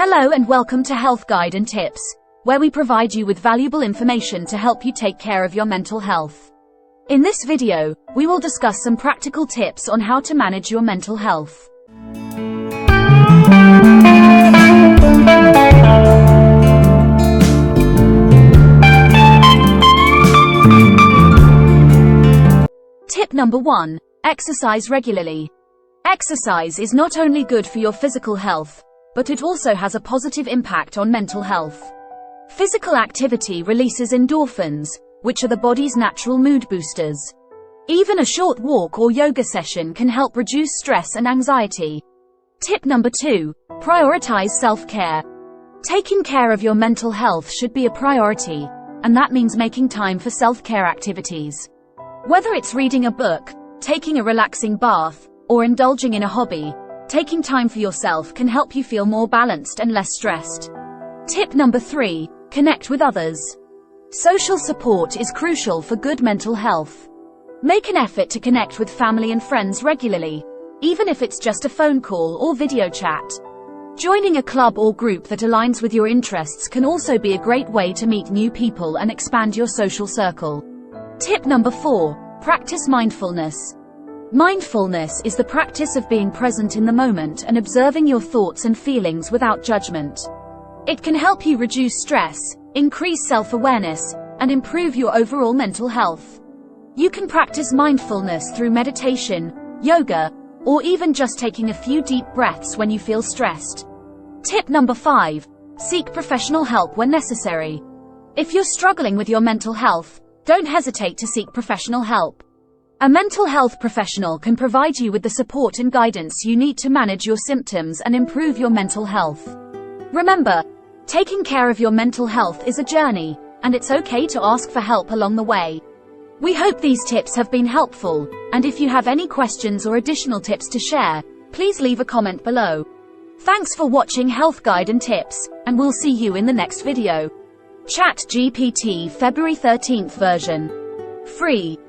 Hello and welcome to Health Guide and Tips, where we provide you with valuable information to help you take care of your mental health. In this video, we will discuss some practical tips on how to manage your mental health. Tip number 1. Exercise regularly. Exercise is not only good for your physical health, but it also has a positive impact on mental health. Physical activity releases endorphins, which are the body's natural mood boosters. Even a short walk or yoga session can help reduce stress and anxiety. Tip number 2. Prioritize self-care. Taking care of your mental health should be a priority, and that means making time for self-care activities. Whether it's reading a book, taking a relaxing bath, or indulging in a hobby, taking time for yourself can help you feel more balanced and less stressed. Tip number 3. Connect with others. Social support is crucial for good mental health. Make an effort to connect with family and friends regularly, even if it's just a phone call or video chat. Joining a club or group that aligns with your interests can also be a great way to meet new people and expand your social circle. Tip number 4. Practice mindfulness. Mindfulness is the practice of being present in the moment and observing your thoughts and feelings without judgment. It can help you reduce stress, increase self-awareness, and improve your overall mental health. You can practice mindfulness through meditation, yoga, or even just taking a few deep breaths when you feel stressed. Tip number 5. Seek professional help when necessary. If you're struggling with your mental health, don't hesitate to seek professional help. A mental health professional can provide you with the support and guidance you need to manage your symptoms and improve your mental health. Remember, taking care of your mental health is a journey, and it's okay to ask for help along the way. We hope these tips have been helpful, and if you have any questions or additional tips to share, please leave a comment below. Thanks for watching Health Guide and Tips, and we'll see you in the next video. ChatGPT February 13th version. Free.